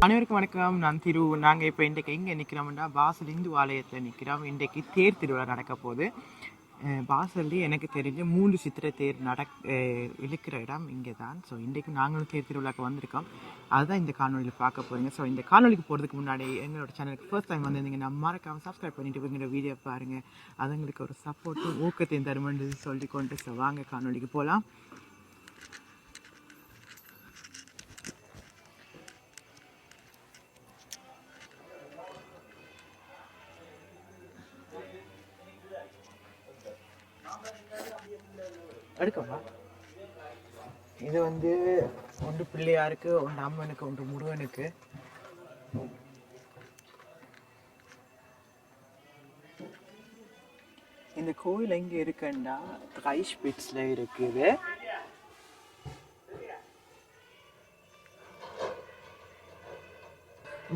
அனைவருக்கும் வணக்கம். நான் திரு. நாங்கள் இப்போ இன்றைக்கு எங்கே நிற்கிறோம்னா பாசல் இந்து ஆலயத்தில் நிற்கிறோம். இன்றைக்கு தேர் திருவிழா நடக்க போகுது. பாசல்லே எனக்கு தெரிஞ்ச 3 சித்திரை தேர் இழுக்கிற இடம் இங்கே தான். ஸோ இன்றைக்கு நாங்களும் தேர் திருவிழாவுக்கு வந்திருக்கோம். அதுதான் இந்த காணொலியில் பார்க்க போகிறீங்க. ஸோ இந்த காணொலிக்கு போகிறதுக்கு முன்னாடி எங்களோட சேனலுக்கு ஃபர்ஸ்ட் டைம் வந்திருந்தீங்கன்னா மறக்காமல் சப்ஸ்கிரைப் பண்ணிட்டு போகிற வீடியோ பாருங்கள். அது எங்களுக்கு ஒரு சப்போர்ட்டும் ஊக்கத்தையும் தருமென்று சொல்லிக்கொண்டு ஸோ வாங்க காணொலிக்கு போகலாம். எடுக்கமா இது வந்து ஒன்று பிள்ளையாருக்கு, ஒன்று அம்மனுக்கு, ஒன்று முருகனுக்கு. இந்த கோயில் எங்க இருக்குன்னா ரைஸ்பிட்ஸ்ல இருக்குது.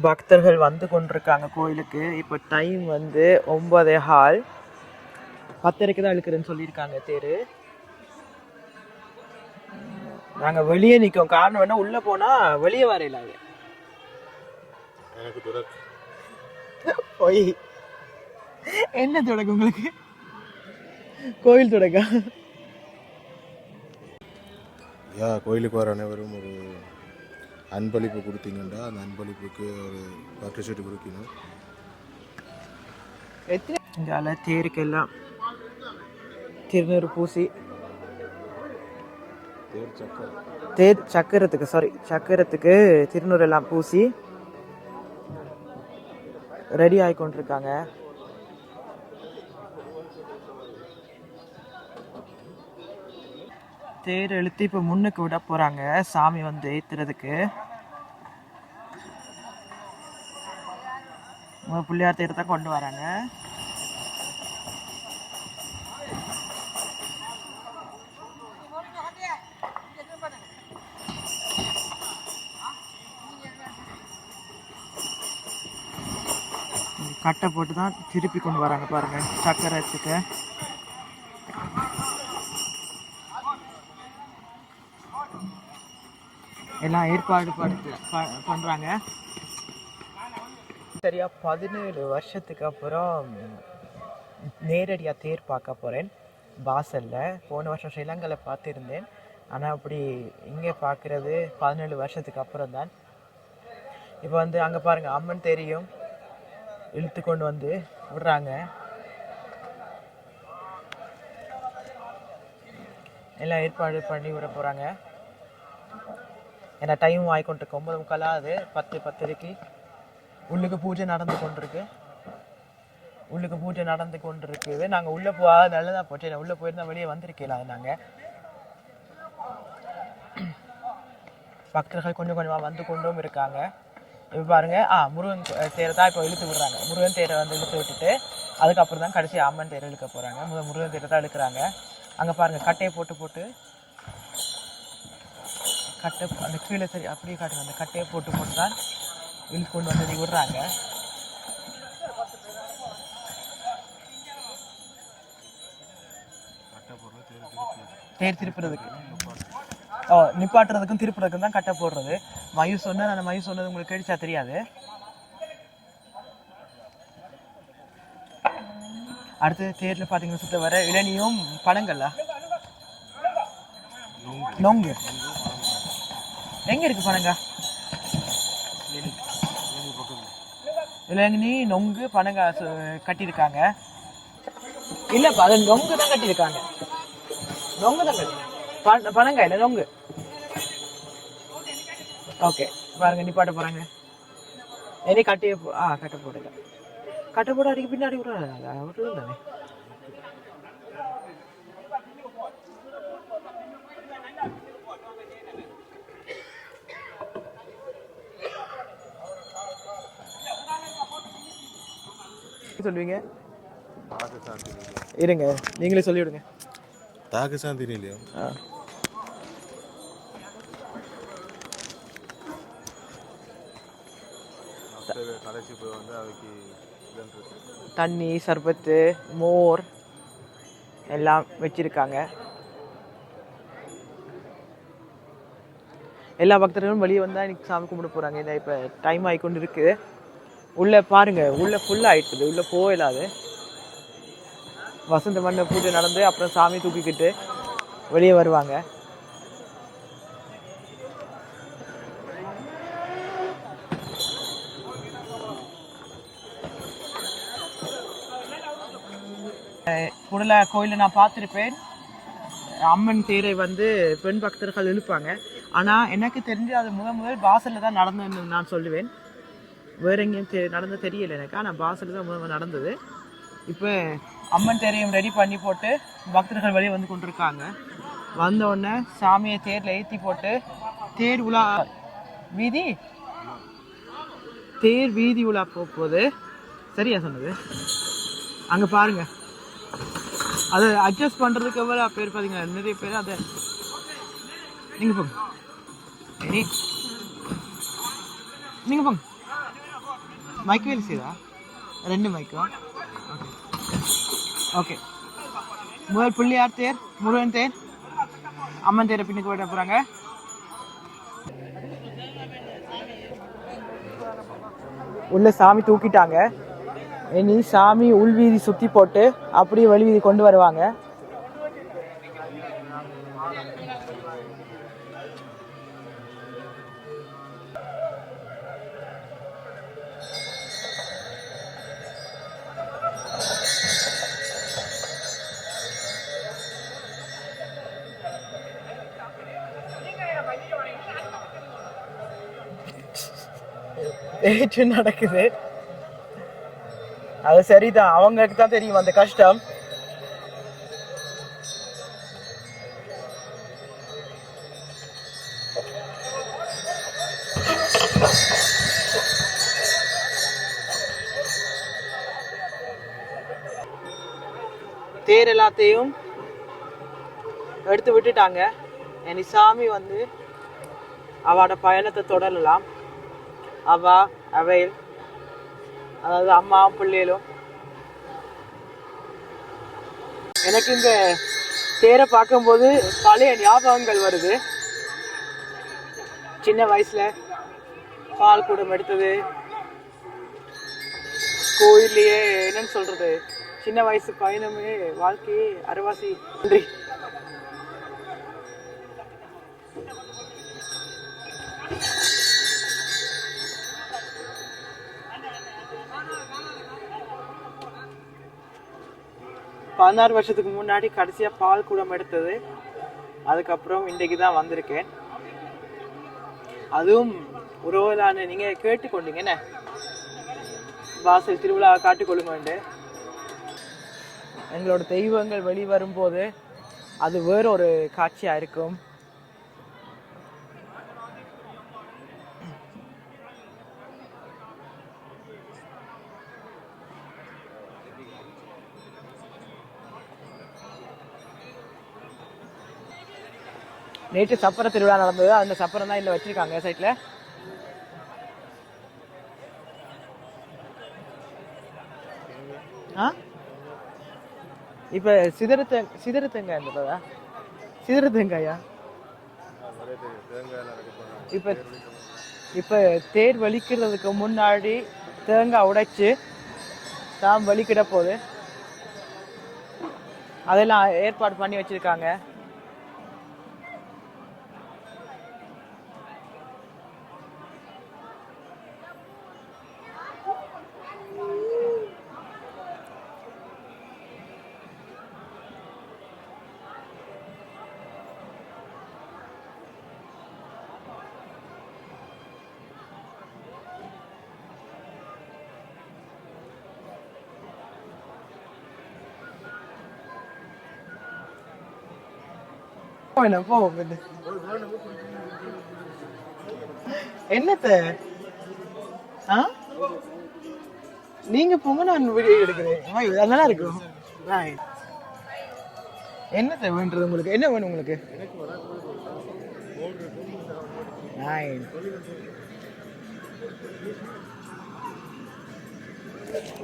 பக்தர்கள் வந்து கொண்டிருக்காங்க கோயிலுக்கு. இப்போ டைம் வந்து 9:15. 10:30 தான் இழுக்கிறேன்னு சொல்லியிருக்காங்க தேரு. நாங்கள் வெளியே நிற்கோம். காரணம் வேணா உள்ளே போனால் வெளியே வரையில. அது எனக்கு போய் என்ன தொடக்கம் உங்களுக்கு? கோயில் தொடக்கா? கோயிலுக்கு வர அனைவரும் ஒரு அன்பளிப்பு கொடுத்தீங்கன்னா அந்த அன்பளிப்புக்கு ஒரு பட்டு சீட்டு கொடுக்கணும். இங்கால தேருக்கெல்லாம் திருநூறு பூசி சக்கரத்துக்கு திருநூறு எல்லாம் பூசி ரெடி ஆகி கொண்டிருக்காங்க. தேர் இழுத்து இப்ப முன்னுக்கு விட போறாங்க. சாமி வந்து ஏத்துறதுக்கு பிள்ளையார் தேர் தான் கொண்டு வராங்க. கட்டை போட்டு தான் திருப்பி கொண்டு வராங்க பாருங்க சக்கரத்துக்கு. எல்லாம் ஏற்பாடு பண்றாங்க. சரியா 17 வருஷத்துக்கு அப்புறம் நேரடியா தேர் பார்க்க போறேன் பாசல்ல. போன வருஷம் ஸ்ரீலங்கால பார்த்துருந்தேன். ஆனா அப்படி இங்கே பார்க்கறது 17 வருஷத்துக்கு அப்புறம் தான். இப்போ வந்து அங்க பாருங்க அம்மன் தெரியும் இழுத்து கொண்டு வந்து விடுறாங்க. எல்லாம் ஏற்பாடு பண்ணி விட போறாங்க. ஏன்னா டைம் ஆகிக்கொண்டிருக்கு. 9:15. 10:10 உள்ளுக்கு பூஜை நடந்து கொண்டிருக்குது. நாங்கள் உள்ளே போகாத நல்லதாக போச்சு. உள்ளே போயிருந்தா வெளியே வந்திருக்கலாம். நாங்கள் பக்தர்கள் கொஞ்சம் கொஞ்சமாக வந்து கொண்டும் இருக்காங்க. இப்போ பாருங்க முருகன் தேரை தான் இப்போ இழுத்து விடுறாங்க. முருகன் தேரை வந்து இழுத்து விட்டுட்டு அதுக்கப்புறம் தான் கடைசி அம்மன் தேரை இழுக்க போகிறாங்க. முருகன் தேரை தான் இழுக்கிறாங்க. அங்கே பாருங்கள் கட்டையை போட்டு கட்டை அந்த கீழே சரி அப்படியே காட்டுங்க. அந்த கட்டையை போட்டு தான் இழுத்து கொண்டு வந்து விடுறாங்க. தேர் திருப்புறதுக்கு நிப்பாட்டுறதுக்கும் திருப்புறதுக்கும் தான் கட்டை போடுறது. மயூர் சொன்னது அந்த மயூர் சொன்னது உங்களுக்கு கேட்டுச்சா தெரியாது. அடுத்து தேர்ல பாத்தீங்கன்னா சுத்த வர இளநியும் பழங்கள்ல நொங்கு எங்க இருக்கு பனங்கா? இளநீ நொங்கு பனங்கா கட்டியிருக்காங்க. இல்லப்பா அது நொங்கு தான் கட்டியிருக்காங்க. நொங்கு தான் கட்டி பனங்கா இல்லை நொங்கு. ஓகே பாருங்க நிப்பாட்ட போறாங்க. இனி கட்டையை கட்டை போடல. கட்டை போட அடிக்க பின்னாடி விட்டுறது தானே. சொல்லுவீங்க இருங்க நீங்களே சொல்லி விடுங்க. தாக்கு சாந்தி நிலையம் தண்ணி சர்பத்து மோர் எல்லாம் வச்சிருக்காங்க. எல்லா பக்தர்களும் வெளியே வந்தால் இன்னைக்கு சாமி கும்பிட போகிறாங்க. இந்த இப்போ டைம் ஆகிக்கொண்டு இருக்குது. உள்ளே பாருங்கள், உள்ளே ஃபுல்லாக ஆகிடுது, உள்ளே போயிடாது. வசந்த மண்ண பூஜை நடந்து அப்புறம் சாமி தூக்கிக்கிட்டு வெளியே வருவாங்க. புடலை கோயிலில் நான் பார்த்துருப்பேன், அம்மன் தேரை வந்து பெண் பக்தர்கள் இழுப்பாங்க. ஆனால் எனக்கு தெரிஞ்சு அது முதல் வாசலில் தான் நடந்ததுன்னு நான் சொல்லுவேன். வேற எங்கேயும் நடந்து தெரியலை எனக்கு, ஆனால் வாசலில் தான் முதல் நடந்தது. இப்போ அம்மன் தேரையும் ரெடி பண்ணி போட்டு பக்தர்கள் வெளியே வந்து கொண்டிருக்காங்க. வந்தோடனே சாமியை தேரில் ஏற்றி போட்டு தேர் உலா வீதி தேர் வீதி உலா போகுது. சரியா சொன்னது? அங்கே பாருங்க, அதை அட்ஜஸ்ட் பண்ணுறதுக்கு எவ்வளோ பேர் பார்த்தீங்கன்னா நிறைய பேர். அதை நீங்கள் போங்க, நீங்கள் போங்க. மைக் வேலை செய்தா? 2 மைக்கும். ஓகே. முதல் பிள்ளையார் தேர், முருகன் தேர், அம்மன் தேரை பின்னுக்கு போயிட போகிறாங்க. உள்ள சாமி தூக்கிட்டாங்க. இனி சாமி உள்வீதி சுற்றி போட்டு அப்படியே வெளிவீதி கொண்டு வருவாங்க. ஏற்று நடக்குது. அது சரிதான், அவங்களுக்கு தான் தெரியும் அந்த கஷ்டம். தேர் எல்லாத்தையும் எடுத்து விட்டுட்டாங்க. இனி சாமி வந்து அவட பயணத்தை தொடரலாம். அவையில், அதாவது அம்மாவும் பிள்ளைகளும். எனக்கு இந்த தேரை பார்க்கும்போது பழைய ஞாபகங்கள் வருது. சின்ன வயசுல பால் கூடம் எடுத்தது, கோயிலையே என்னன்னு சொல்றது, சின்ன வயசு பயணமே வாழ்க்கையே அரைவாசி. நன்றி. பதினாறு வருஷத்துக்கு முன்னாடி கடைசியாக பால் குடம் எடுத்தது. அதுக்கப்புறம் இன்றைக்கு தான் வந்திருக்கேன். அதுவும் உறவுலான நீங்கள் கேட்டுக்கொண்டீங்க என்ன, வாசல் திருவிழா காட்டிக்கொள்ளுங்க. எங்களோட தெய்வங்கள் வெளிவரும்போது அது வேறொரு காட்சியாக இருக்கும். நேற்று சப்பர திருவிழா நடந்தது. அந்த சப்பரம் தான் இதில் வச்சிருக்காங்க சைட்ல. இப்ப சிதறு தேங்காய் இருந்ததா? சிதறு தேங்காயா? இப்ப தேர் வலிக்கிறதுக்கு முன்னாடி தேங்காய் உடைச்சு தான் வலிக்கிட போகுது. அதெல்லாம் ஏற்பாடு பண்ணி வச்சிருக்காங்க. என்னத்த நீங்க போங்க, நான் வீடியோ எடுக்கிறேன். நல்லா இருக்கும். என்னத்த வேண்டது உங்களுக்கு? என்ன வேணும் உங்களுக்கு?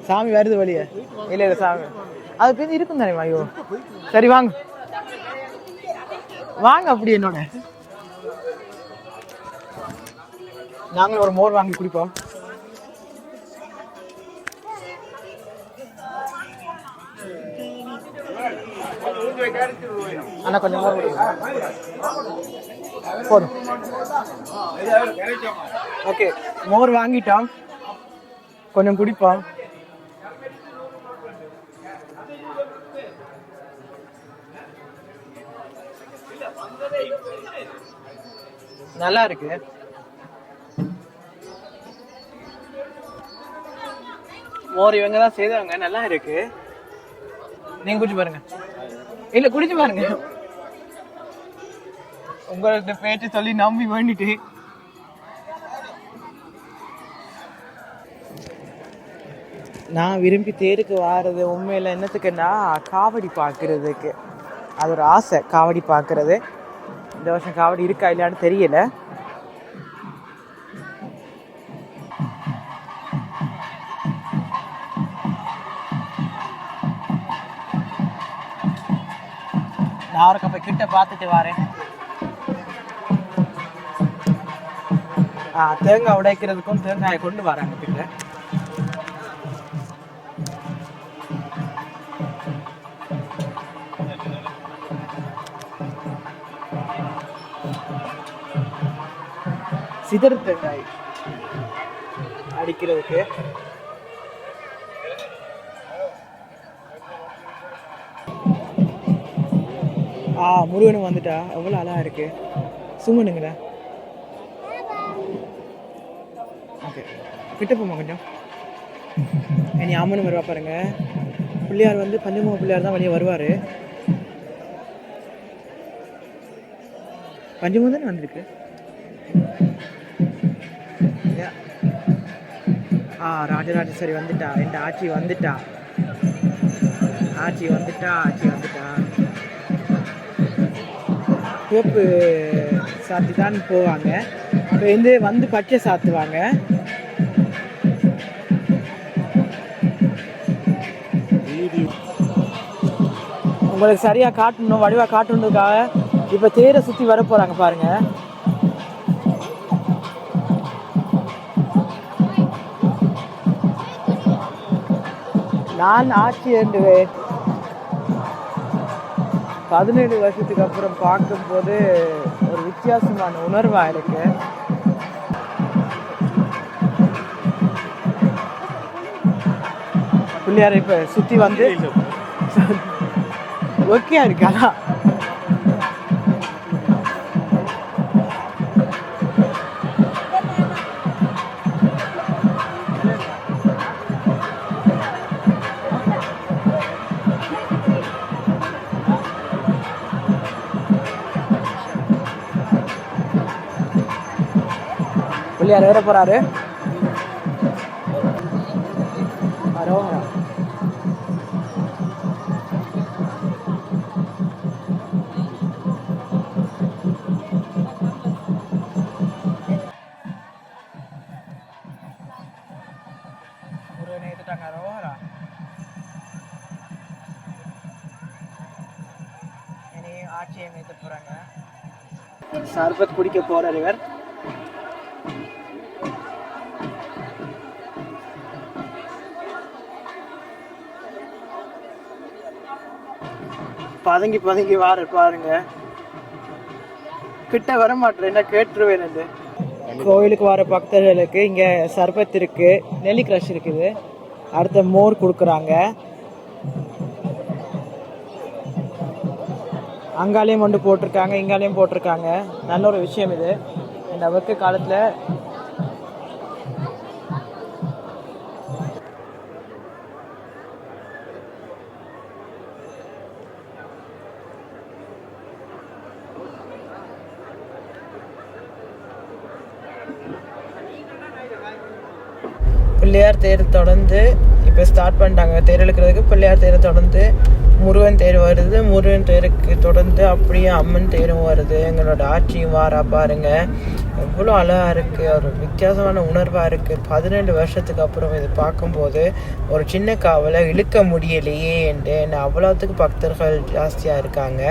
சாமி வருது வழிய. இல்ல சாமி அது பேர் இருக்கும் தானே. ஐயோ சரி வாங்க வாங்க, அப்படி என்னோட நாங்களும் ஒரு மோர் வாங்கி குடிப்போம். அண்ணா கொஞ்சம் மோர் போதும். ஓகே, மோர் வாங்கிட்டோம், கொஞ்சம் குடிப்போம். நல்லா இருக்கு. மோர் இவங்க தான் செய்தாங்க, நல்லா இருக்கு. நீங்க குடிச்சு பாருங்க. இல்ல குடிச்சு பாருங்க. உங்களுக்கு பேச்சு சொல்லி நம்பி வேண்டிட்டு நான் விரும்பி தேருக்கு வாரது உண்மையில என்னத்துக்குன்னா காவடி பார்க்கறதுக்கு. அது ஒரு ஆசை, காவடி பார்க்கறது. இந்த வருஷம் காவடி இருக்கா இல்லையான்னு தெரியல. நான் ஒரு கப்பை கிட்ட பார்த்துட்டு வரேன். தேங்காய் உடைக்கிறதுக்கும் தேங்காயை கொண்டு வராங்க கிட்ட. சிதறு தேங்காய் அடிக்கிறதுக்கு. முருகனும் வந்துட்டா, எவ்வளோ அழகா இருக்கு. சுமனுங்களா? ஓகே, கிட்ட போமா கொஞ்சம். இனி அம்மனும் வருவா பாருங்க. பிள்ளையார் வந்து பஞ்சமுக பிள்ளையார் தான் வெளியே வருவார். பஞ்சமுகம் தானே வந்திருக்கு. ராஜராஜேஸ்வரி வந்துட்டா, என் ஆட்சி வந்துட்டா, ஆட்சி வந்துட்டா, ஆட்சி வந்துட்டா. சிவப்பு சாத்தி தான் போவாங்க. இப்போ வந்து பச்சை சாத்துவாங்க. உங்களுக்கு சரியா காட்டணும், வடிவா காட்டணுக்காக இப்போ தேரை சுற்றி வர போறாங்க பாருங்க. நான் ஆட்சி என்று 17 வருஷத்துக்கு அப்புறம் பார்க்கும்போது ஒரு வித்தியாசமான உணர்வா இருக்கு. பிள்ளையாரை இப்ப சுத்தி வந்து ஓகே இருக்கா? பிள்ளையார் வேற போறாரு. ஆட்சியை மேய்த்த போறாங்க. சர்பத் குடிக்க போறார் இவர். பதுங்கி பதுங்கி வார பாருங்க. கிட்ட வர மாட்டேன், என்ன கேட்டுருவேன். கோயிலுக்கு வர பக்தர்களுக்கு இங்க சர்பத் இருக்கு, நெல்லி கிரஷ் இருக்குது, அடுத்த மோர் கொடுக்குறாங்க. அங்காலையும் கொண்டு போட்டிருக்காங்க, இங்காலையும் போட்டிருக்காங்க. நல்ல ஒரு விஷயம் இது. இந்த வெக்க காலத்துல பிள்ளையார் தேர் தொடர்ந்து இப்போ ஸ்டார்ட் பண்ணிட்டாங்க. தேர் இழுக்கிறதுக்கு பிள்ளையார் தேரை தொடர்ந்து முருகன் தேர் வருது. முருகன் தேருக்கு தொடர்ந்து அப்படியே அம்மன் தேரும் வருது. எங்களோட ஆட்சியும் வாரா பாருங்க. எவ்வளோ அழகாக இருக்குது, ஒரு வித்தியாசமான உணர்வாக இருக்குது. 17 வருஷத்துக்கு அப்புறம் இது பார்க்கும்போது ஒரு சின்ன காவலை இழுக்க முடியலையே என்று அவ்வளோத்துக்கு பக்தர்கள் ஜாஸ்தியாக இருக்காங்க.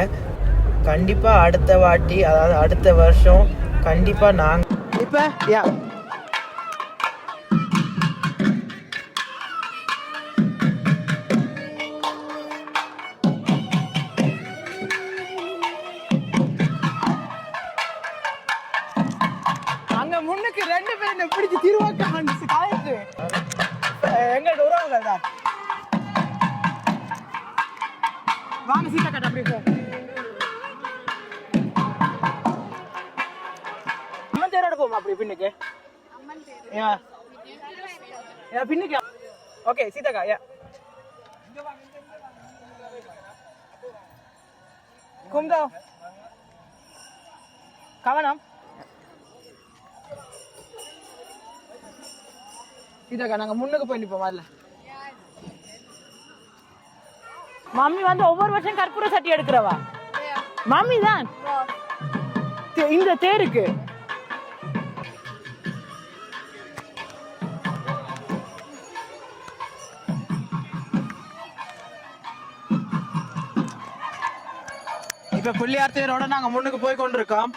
கண்டிப்பாக அடுத்த வாட்டி, அதாவது அடுத்த வருஷம் கண்டிப்பாக நாங்கள் இப்போ அங்க முன்னுக்கு 2 பேர் என்ன பிடிச்சி திருவாக்க வந்துச்சு காயத்து எங்களோட உறவுகள் தான். வாங்க சீட்டா கட்ட அப்படி போ. அம்மன் தேரோட போமா அப்படி பின்னுக்கு பின்னுக்கு. ஓகே சீதாக்கா கும்தோ கவனம். சீதாக்கா நாங்க முன்னுக்கு போய் நிப்போம் வரல. மம்மி வந்து ஒவ்வொரு வருஷம் கற்பூர சட்டி எடுக்கிறவா மம்மி தான் இந்த தேருக்கு. இப்ப பிள்ளையார் தேரோட நாங்க முன்னுக்கு போய் கொண்டிருக்கோம்.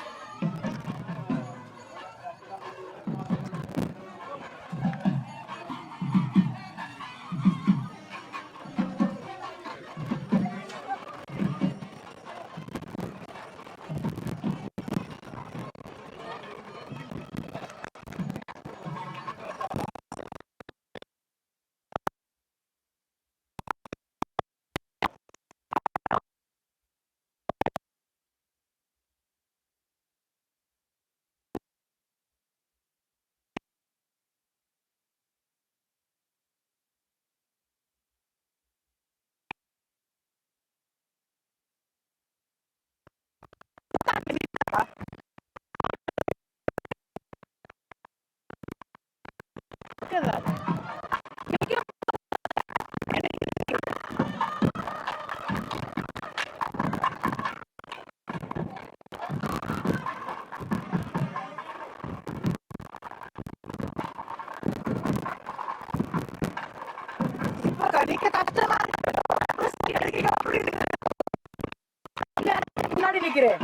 முன்னாடி நிக்கிறேன்.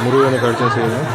முருகனுக்கு அர்ச்சனை செய்யணும்.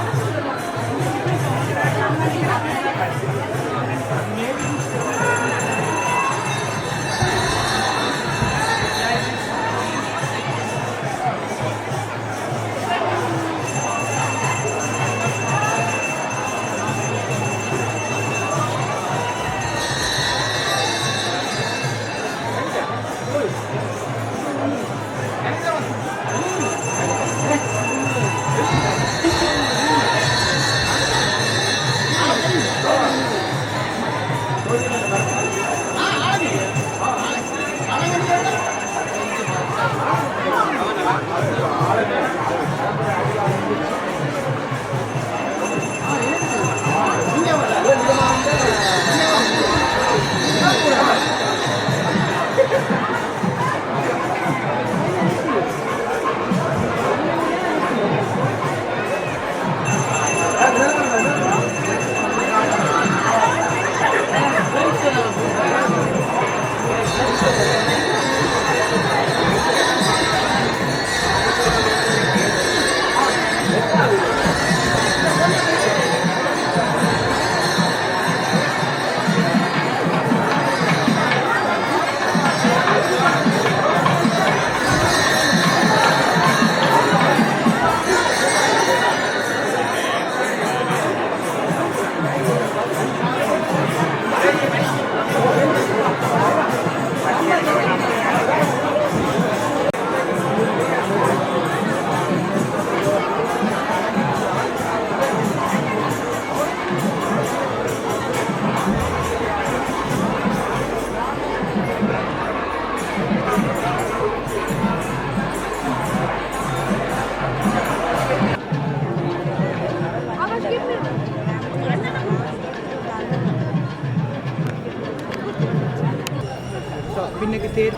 பின்னுக்கு தேர்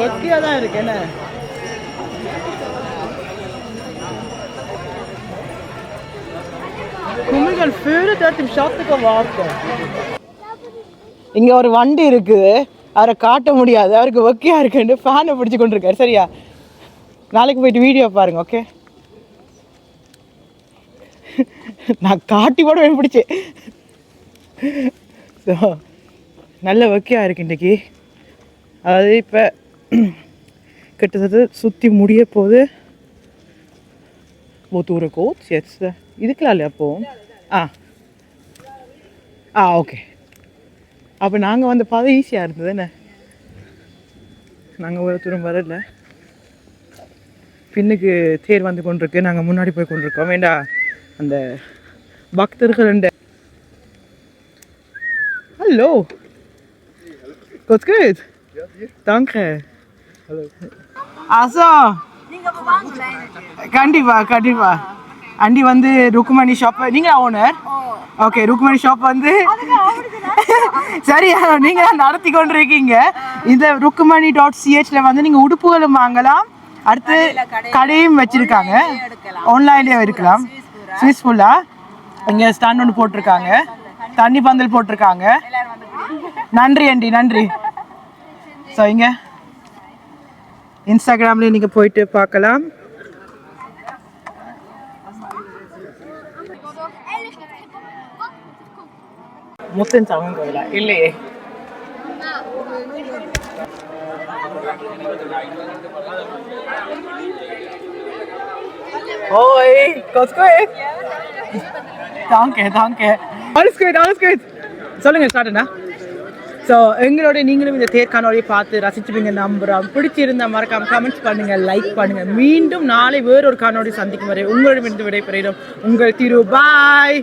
ஒத்தியாக தான் இருக்கு என்ன. குமிகள் இங்க ஒரு வண்டி இருக்குது, அவரை காட்ட முடியாது, அவருக்கு ஒக்கியா இருக்குன்னு ஃபேனை பிடிச்சி கொண்டிருக்காரு. சரியா, நாளைக்கு போயிட்டு வீடியோ பாருங்க. ஓகே, நான் காட்டி போட பிடிச்சி. ஸோ நல்ல ஒக்கியா இருக்கு இன்றைக்கி. அதாவது இப்போ கிட்டத்தட்ட சுற்றி முடிய போகுது. தூர கோச் எஸ் இதுக்கெலாம் இல்லையா அப்போ? ஓகே. அப்போ நாங்கள் வந்து பாதை ஈஸியாக இருந்தது என்ன, நாங்கள் ஒரு தூரம் வரல. பின்னுக்கு தேர் வந்து கொண்டிருக்கு, நாங்கள் முன்னாடி போய் கொண்டிருக்கோம். வேண்டாம் அந்த பக்தர்கள். Hello, God's good. Danke. Hallo. Also. கண்டிப்பா கண்டிப்பா. அண்டி வந்து ருக்குமணி ஷாப், நீங்க ஓனர்? ஓகே, ருக்குமணி ஷாப் வந்து சரியா நீங்க நடத்தி கொண்டிருக்கீங்க. இந்த ருக்குமணி.ch வந்து நீங்க உடுப்புகளும் வாங்கலாம், அடுத்து கடையும் வச்சிருக்காங்க, ஆன்லைன்லயே இருக்கலாம். ஸ்விஸ் ஃபுல்லா இங்க ஸ்டாண்ட் ஒன்று போட்டிருக்காங்க, தண்ணி பந்தல் போட்டிருக்காங்க. நன்றி அண்டி, நன்றி. ஸோ இங்க இன்ஸ்டாகிராம்ல நீங்க போயிட்டு பார்க்கலாம். முத்தன் சாமன் கோயிலா இல்லையே? Hoi, geht's gut? Danke, danke. Alles gut, alles gut. சொல்லுங்க, ஸ்டார்ட்ண்ணா. ஸோ எங்களோட நீங்களும் இந்த தேர்காணொலியை பார்த்து ரசிச்சுப்பீங்க நம்புகிறோம். பிடிச்சிருந்தா மறக்காம கமெண்ட்ஸ் பண்ணுங்க, லைக் பண்ணுங்க. மீண்டும் நாளை வேறொரு காணொலி சந்திக்கும் வரை உங்களிடமிருந்து விடைபெறுகிறோம் உங்கள் திரு. பாய்.